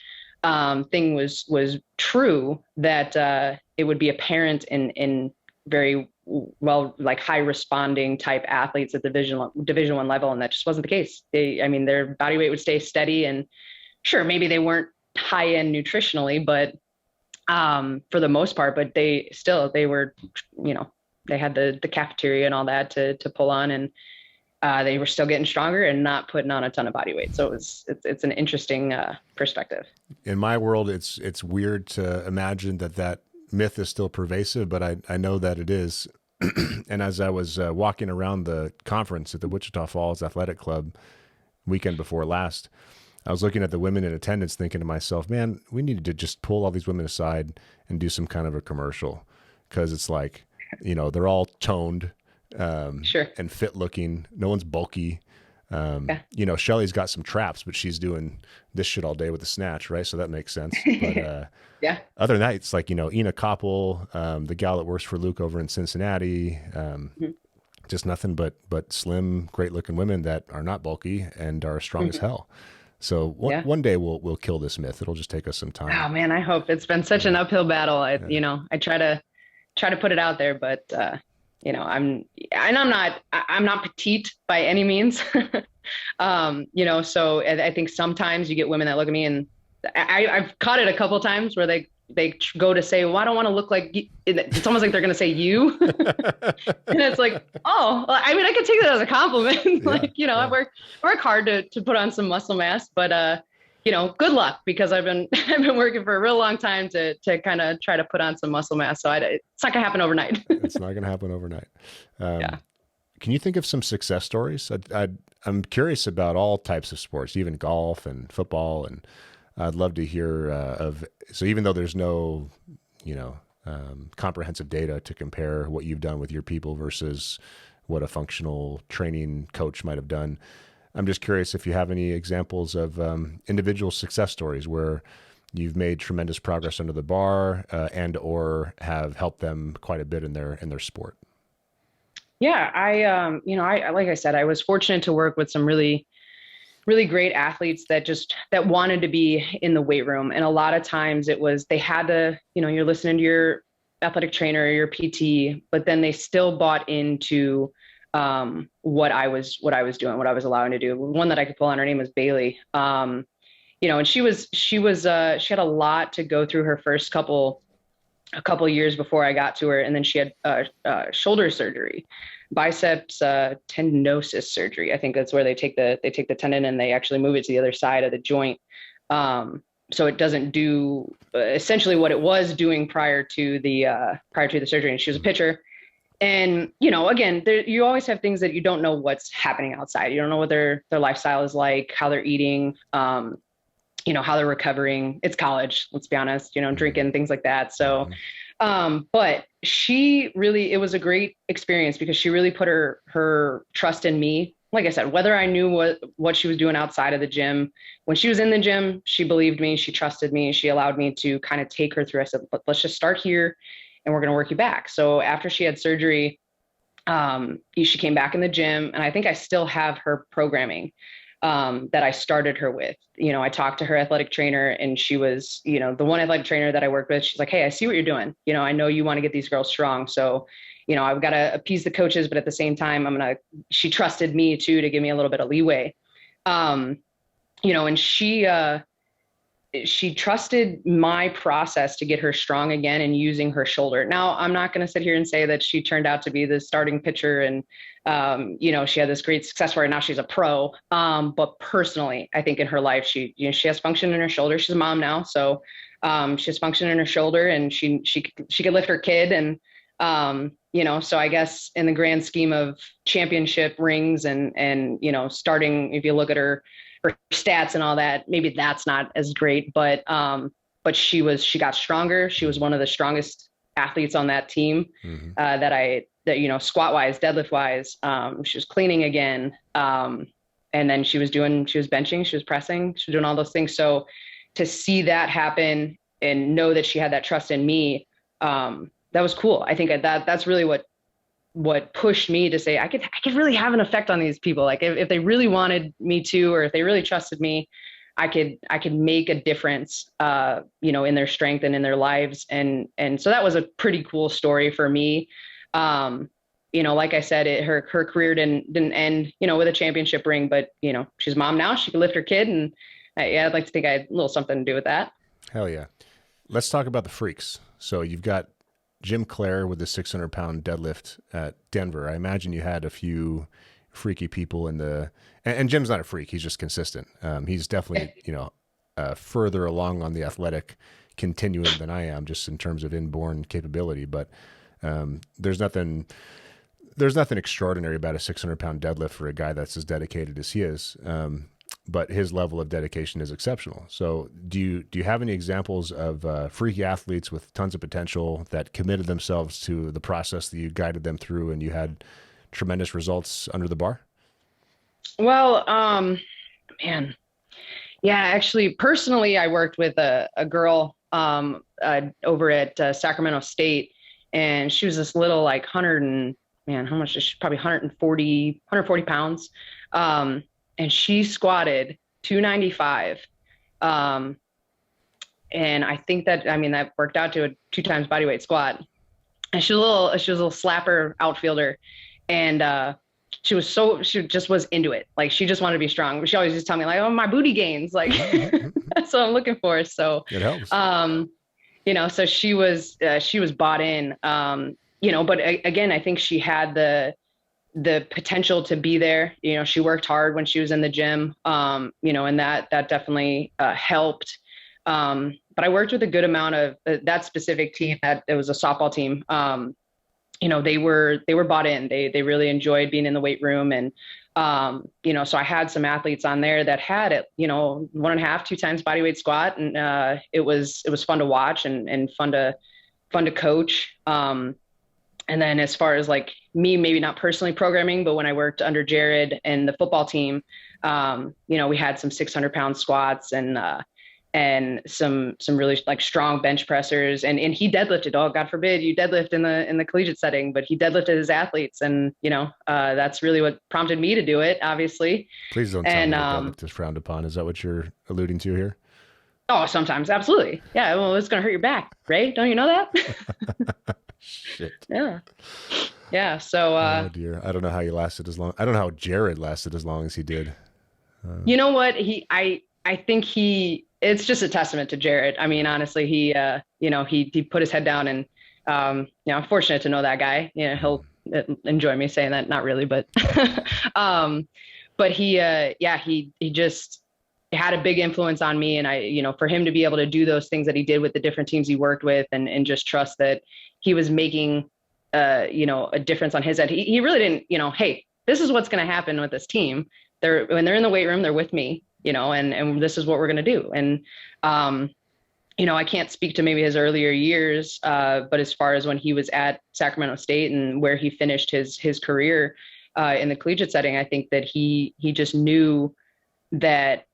thing was true, that it would be apparent in very well, like, high responding type athletes at the division 1 level. And that just wasn't the case. Their body weight would stay steady, and sure, maybe they weren't high end nutritionally, but for the most part, but they were, they had the cafeteria and all that to pull on, and they were still getting stronger and not putting on a ton of body weight. So it's an interesting perspective. In my world, it's weird to imagine that myth is still pervasive, but I know that it is. And as I was walking around the conference at the Wichita Falls Athletic Club weekend before last, I was looking at the women in attendance, thinking to myself, man, we need to just pull all these women aside and do some kind of a commercial, because it's like, they're all toned, sure, and fit looking. No one's bulky. Shelly's got some traps, but she's doing this shit all day with the snatch, right? So that makes sense. But yeah. Other than that, it's like, Ina Koppel, the gal that works for Luke over in Cincinnati, just nothing but slim, great looking women that are not bulky and are strong as hell. So one day we'll kill this myth. It'll just take us some time. Oh man, I hope. It's been such an uphill battle. I try to put it out there, but I'm not petite by any means. So I think sometimes you get women that look at me, and I've caught it a couple of times where they go to say, well, I don't want to look like you. It's almost like they're going to say you. And it's like, oh, well, I could take that as a compliment. Yeah, I work hard to put on some muscle mass, but good luck, because I've been working for a real long time to kind of try to put on some muscle mass. So it's not gonna happen overnight. It's not gonna happen overnight. Yeah. Can you think of some success stories? I'm curious about all types of sports, even golf and football, and I'd love to hear so even though there's no, comprehensive data to compare what you've done with your people versus what a functional training coach might have done, I'm just curious if you have any examples of individual success stories where you've made tremendous progress under the bar and or have helped them quite a bit in their sport. Yeah, I like I said, I was fortunate to work with some really, really great athletes that wanted to be in the weight room. And a lot of times it was, they had to, you're listening to your athletic trainer or your PT, but then they still bought into what I was doing, what I was allowing to do. One that I could pull on, her name was Bailey. And she had a lot to go through her first a couple years before I got to her. And then she had shoulder surgery, biceps tendinosis surgery. I think that's where they take the tendon and they actually move it to the other side of the joint. So it doesn't do essentially what it was doing prior to the surgery. And she was a pitcher. And, again, you always have things that you don't know what's happening outside. You don't know what their lifestyle is like, how they're eating, how they're recovering. It's college, let's be honest, drinking, things like that. So, but it was a great experience because she really put her trust in me. Like I said, whether I knew what she was doing outside of the gym, when she was in the gym, she believed me, she trusted me, she allowed me to kind of take her through. I said, let's just start here and we're going to work you back. So after she had surgery, she came back in the gym, and I think I still have her programming that I started her with. I talked to her athletic trainer, and she was, the one athletic trainer that I worked with. She's like, hey, I see what you're doing. I know you want to get these girls strong. So, I've got to appease the coaches, but at the same time, she trusted me too, to give me a little bit of leeway. And she trusted my process to get her strong again and using her shoulder. Now, I'm not going to sit here and say that she turned out to be the starting pitcher and, she had this great success for her. Now she's a pro. But personally, I think in her life, she has function in her shoulder. She's a mom now. So, she has function in her shoulder, and she could lift her kid. And, so I guess in the grand scheme of championship rings and, starting, if you look at her stats and all that, maybe that's not as great, but she got stronger. She was one of the strongest athletes on that team, that squat wise, deadlift wise, she was cleaning again. And then she was benching, she was pressing, she was doing all those things. So to see that happen and know that she had that trust in me, that was cool. I think that's really what pushed me to say I could really have an effect on these people. Like if they really wanted me to, or if they really trusted me, I could make a difference, in their strength and in their lives. And so that was a pretty cool story for me. Like I said, her career didn't end, with a championship ring, but she's a mom now, she can lift her kid. And I'd like to think I had a little something to do with that. Hell yeah. Let's talk about the freaks. So you've got Jim Clare with the 600-pound deadlift at Denver. I imagine you had a few freaky people and Jim's not a freak. He's just consistent. He's definitely, further along on the athletic continuum than I am, just in terms of inborn capability. But there's nothing extraordinary about a 600-pound deadlift for a guy that's as dedicated as he is. But his level of dedication is exceptional. So do you have any examples of freaky athletes with tons of potential that committed themselves to the process that you guided them through, and you had tremendous results under the bar? Well, man, yeah, actually, personally, I worked with a girl over at Sacramento State, and she was this little, like, how much is she? Probably 140 pounds. And she squatted 295. And I think that worked out to a 2 times body weight squat. And she was a little slapper outfielder. And, she just was into it. Like, she just wanted to be strong. But she always just tell me, like, oh, my booty gains. Like, that's what I'm looking for. So, it helps. So she was bought in, but again, I think she had the potential to be there. She worked hard when she was in the gym, and that definitely helped. But I worked with a good amount of that specific team. That it was a softball team. They were bought in. They really enjoyed being in the weight room. And, so I had some athletes on there that had it, 1.5, 2 times body weight squat. And, it was fun to watch and fun to coach. And then as far as like me, maybe not personally programming, but when I worked under Jared and the football team, we had some 600-pound squats and some really like strong bench pressers, and he deadlifted. Oh, God forbid you deadlift in the collegiate setting, but he deadlifted his athletes, and that's really what prompted me to do it, obviously. Please don't tell me deadlift is frowned upon. Is that what you're alluding to here? Oh, sometimes, absolutely. Yeah, well, it's gonna hurt your back, right? Don't you know that? Shit. Yeah. So. Oh dear, I don't know how you lasted as long. I don't know how Jared lasted as long as he did. You know what? I think it's just a testament to Jared. I mean, honestly, he put his head down, and, I'm fortunate to know that guy. He'll enjoy me saying that. Not really, but, but he just had a big influence on me. And for him to be able to do those things that he did with the different teams he worked with, and just trust that he was making a difference on his end. He really didn't, hey, this is what's going to happen with this team. When they're in the weight room, they're with me, and this is what we're going to do. And, I can't speak to maybe his earlier years, but as far as when he was at Sacramento State and where he finished his career in the collegiate setting, I think that he just knew that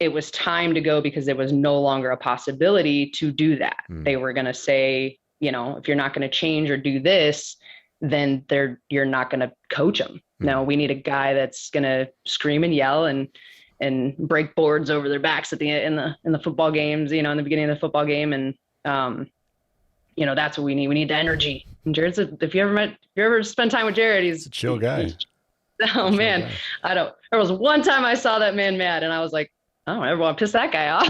it was time to go because there was no longer a possibility to do that. They were going to say, if you're not going to change or do this, then you're not going to coach them. No, we need a guy that's going to scream and yell and break boards over their backs in the football games, in the beginning of the football game. And, that's what we need. We need the energy. And Jared's, if you ever spend time with Jared, he's a chill guy. Man, there was one time I saw that man mad and I was like, I don't ever want to piss that guy off.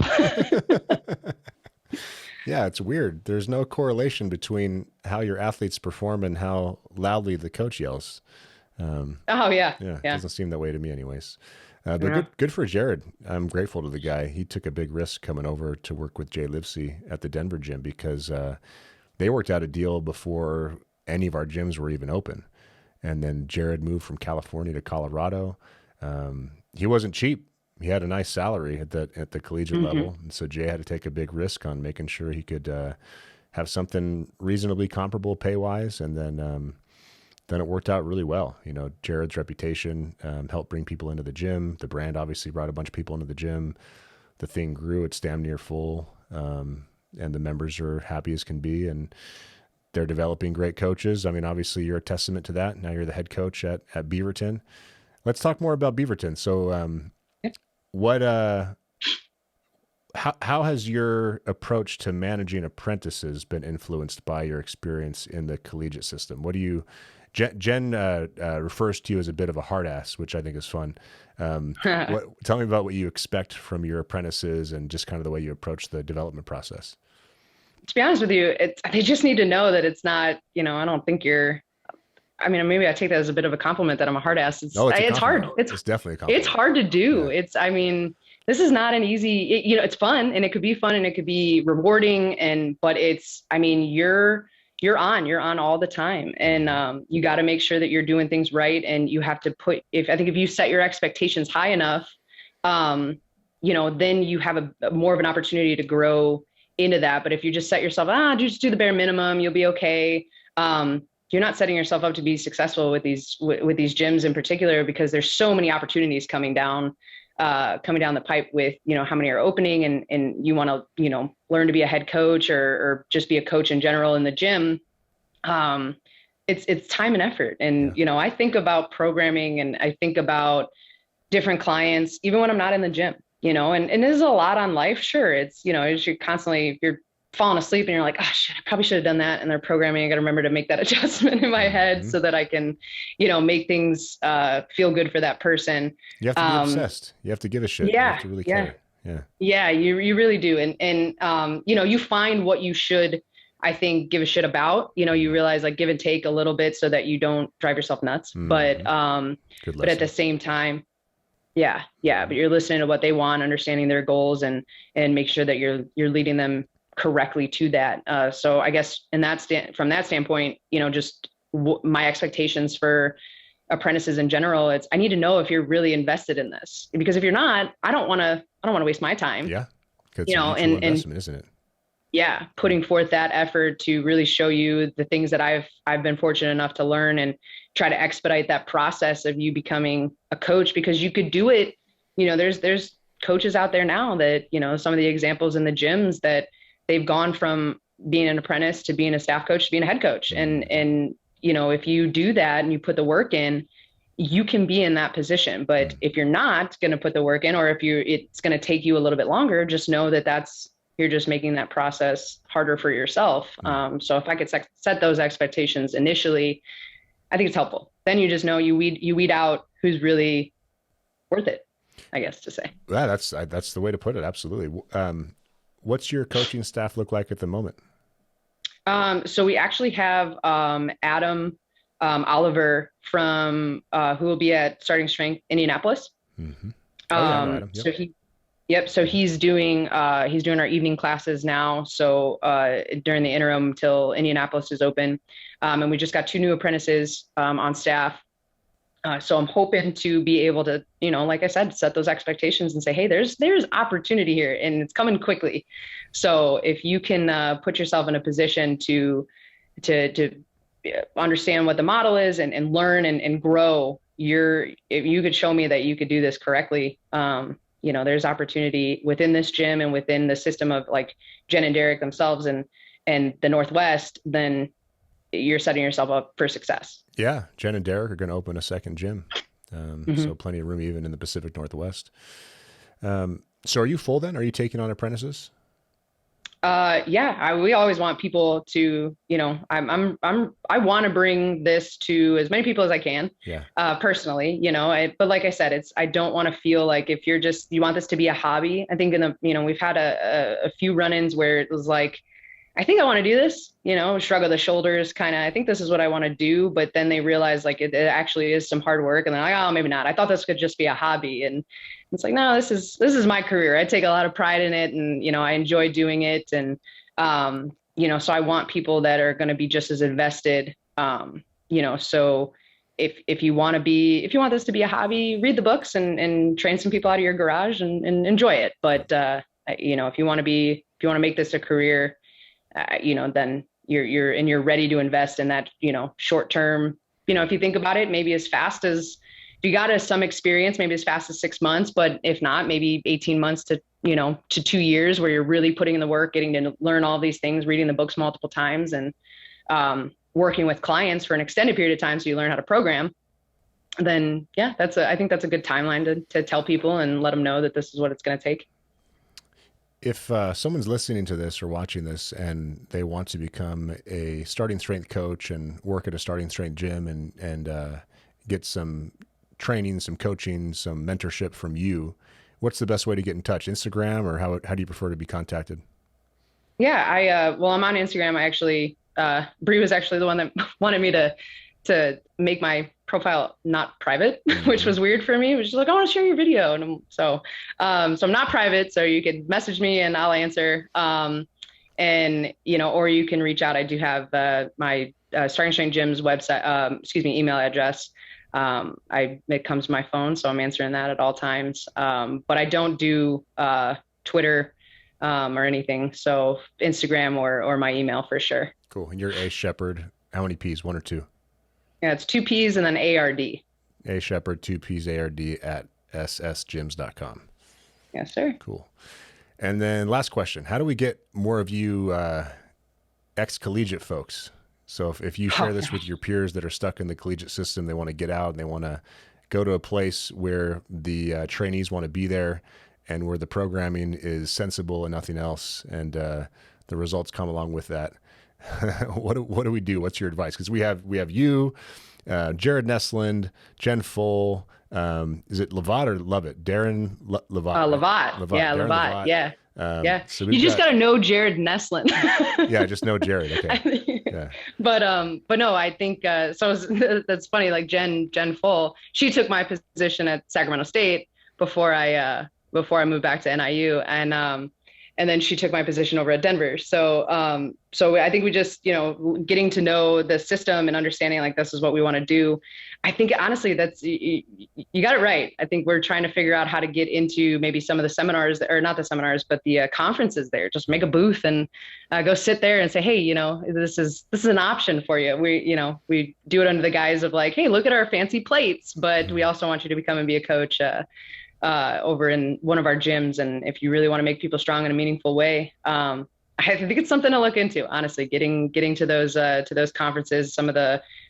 Yeah, it's weird. There's no correlation between how your athletes perform and how loudly the coach yells. Yeah. It doesn't seem that way to me anyways. But good for Jared. I'm grateful to the guy. He took a big risk coming over to work with Jay Livesey at the Denver gym because they worked out a deal before any of our gyms were even open. And then Jared moved from California to Colorado. He wasn't cheap. He had a nice salary at the collegiate level. And so Jay had to take a big risk on making sure he could have something reasonably comparable pay-wise. And then it worked out really well. Jared's reputation helped bring people into the gym. The brand obviously brought a bunch of people into the gym. The thing grew. It's damn near full. And the members are happy as can be. And they're developing great coaches. I mean, obviously you're a testament to that. Now you're the head coach at Beaverton. Let's talk more about Beaverton. So how has your approach to managing apprentices been influenced by your experience in the collegiate system? Jen refers to you as a bit of a hard ass, which I think is fun. Tell me about what you expect from your apprentices and just kind of the way you approach the development process. To be honest with you, they just need to know that it's not, I don't think maybe I take that as a bit of a compliment that I'm a hard ass. It's hard. It's definitely a compliment. It's hard to do. Yeah. This is not an easy, it's fun and it could be fun and it could be rewarding. But you're on all the time and you got to make sure that you're doing things right. And you have to if you set your expectations high enough, then you have more of an opportunity to grow into that. But if you just set yourself, just do the bare minimum, you'll be okay. You're not setting yourself up to be successful with these gyms in particular, because there's so many opportunities coming down the pipe with, how many are opening and you want to, learn to be a head coach or just be a coach in general in the gym. It's time and effort. And, I think about programming and I think about different clients, even when I'm not in the gym, and this is a lot on life. Sure. It's, you're constantly, you're falling asleep and you're like, oh shit, I probably should have done that. And they're programming. I got to remember to make that adjustment in my head so that I can, make things feel good for that person. You have to be obsessed. You have to give a shit. Yeah. You have to really care. Yeah. Yeah, you really do. And you find what you should, I think, give a shit about. You realize like give and take a little bit so that you don't drive yourself nuts. But at the same time, but you're listening to what they want, understanding their goals and make sure that you're leading them correctly to that. So I guess from that standpoint, just my expectations for apprentices in general, I need to know if you're really invested in this, because if you're not, I don't want to waste my time. Yeah. It's an investment, isn't it? Yeah. Putting forth that effort to really show you the things that I've been fortunate enough to learn and try to expedite that process of you becoming a coach, because you could do it. There's coaches out there now that, some of the examples in the gyms that they've gone from being an apprentice to being a staff coach to being a head coach. And if you do that and you put the work in, you can be in that position. But if you're not going to put the work in, or if it's going to take you a little bit longer, just know that you're just making that process harder for yourself. So if I could set those expectations initially, I think it's helpful. Then you just know you weed out who's really worth it, I guess to say. Yeah, that's the way to put it. Absolutely. What's your coaching staff look like at the moment? So we actually have Adam Oliver from who will be at Starting Strength Indianapolis. Mm-hmm. I know Adam. Yep. So he's doing our evening classes now. So during the interim till Indianapolis is open, And we just got 2 new apprentices on staff. So I'm hoping to be able to, like I said, set those expectations and say, hey, there's opportunity here and it's coming quickly. So if you can put yourself in a position to understand what the model is and learn and grow, if you could show me that you could do this correctly, there's opportunity within this gym and within the system of like Jen and Derek themselves and the Northwest, then you're setting yourself up for success. Yeah. Jen and Derek are going to open a second gym. So plenty of room even in the Pacific Northwest. So are you full then? Are you taking on apprentices? Yeah, we always want people to, I want to bring this to as many people as I can, personally, but like I said, I don't want to feel like if you want this to be a hobby. I think we've had a few run-ins where it was like, I think I want to do this, shrug of the shoulders, kind of, I think this is what I want to do. But then they realize like it actually is some hard work. And they're like, oh, maybe not. I thought this could just be a hobby. And it's like, no, this is my career. I take a lot of pride in it. And, I enjoy doing it. And, so I want people that are going to be just as invested, so if you want this to be a hobby, read the books and train some people out of your garage and enjoy it. But, if you want to make this a career, then you're ready to invest in that, short term, if you think about it, maybe as fast as if you got some experience, maybe as fast as 6 months, but if not, maybe 18 months to 2 years where you're really putting in the work, getting to learn all these things, reading the books multiple times and, working with clients for an extended period of time. So you learn how to program, then yeah, I think that's a good timeline to tell people and let them know that this is what it's going to take. If someone's listening to this or watching this and they want to become a starting strength coach and work at a starting strength gym and get some training, some coaching, some mentorship from you, what's the best way to get in touch? Instagram, or how do you prefer to be contacted? Yeah, I'm on Instagram. I actually, Bree was actually the one that wanted me to make my profile not private, which was weird for me. It was just like, I want to share your video. And so I'm not private, so you could message me and I'll answer. Or you can reach out. I do have my Starting Strength Gym's website, email address. It comes to my phone, so I'm answering that at all times. But I don't do Twitter or anything. So Instagram or my email for sure. Cool. And you're A Sheppard. How many P's? 1 or 2? Yeah, it's 2 P's and then ARD. A Sheppard, 2 P's ARD at ssgyms.com. Yes, sir. Cool. And then last question. How do we get more of you ex-collegiate folks? So if you share this with your peers that are stuck in the collegiate system, they want to get out and they want to go to a place where the trainees want to be there and where the programming is sensible and nothing else, and the results come along with that. What do we do? What's your advice? Because we have you, Jared Nestland, Jen Full. Is it Levat or Lovett? Darren Levat. Levat. Yeah, Levat. Yeah. So you just got to know Jared Nestland. Yeah, just know Jared. Okay. Yeah. But no, I think that's funny. Like Jen Full, she took my position at Sacramento State before I moved back to NIU, and then she took my position over at Denver. So I think we just, getting to know the system and understanding like this is what we want to do. I think honestly, you got it right. I think we're trying to figure out how to get into maybe some of the seminars, or not the seminars, but the conferences there. Just make a booth and go sit there and say, hey, this is an option for you. We do it under the guise of like, hey, look at our fancy plates, but we also want you to become and be a coach over in one of our gyms. And if you really want to make people strong in a meaningful way, I think it's something to look into, honestly, getting to those conferences.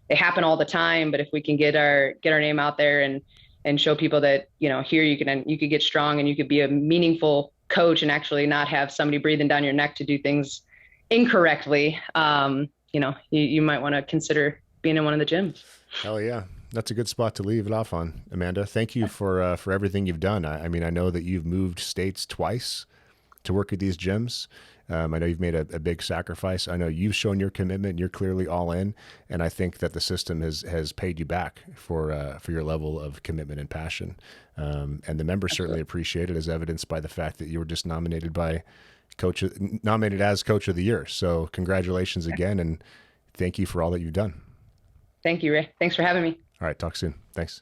They happen all the time, but if we can get our name out there and show people that, here you could get strong and you could be a meaningful coach and actually not have somebody breathing down your neck to do things incorrectly. You might want to consider being in one of the gyms. Hell yeah. That's a good spot to leave it off on, Amanda. Thank you for everything you've done. I mean, I know that you've moved states twice to work at these gyms. I know you've made a big sacrifice. I know you've shown your commitment. You're clearly all in, and I think that the system has paid you back for your level of commitment and passion. And the members certainly appreciate it, as evidenced by the fact that you were just nominated as Coach of the Year. So congratulations again, and thank you for all that you've done. Thank you, Ray. Thanks for having me. All right. Talk soon. Thanks.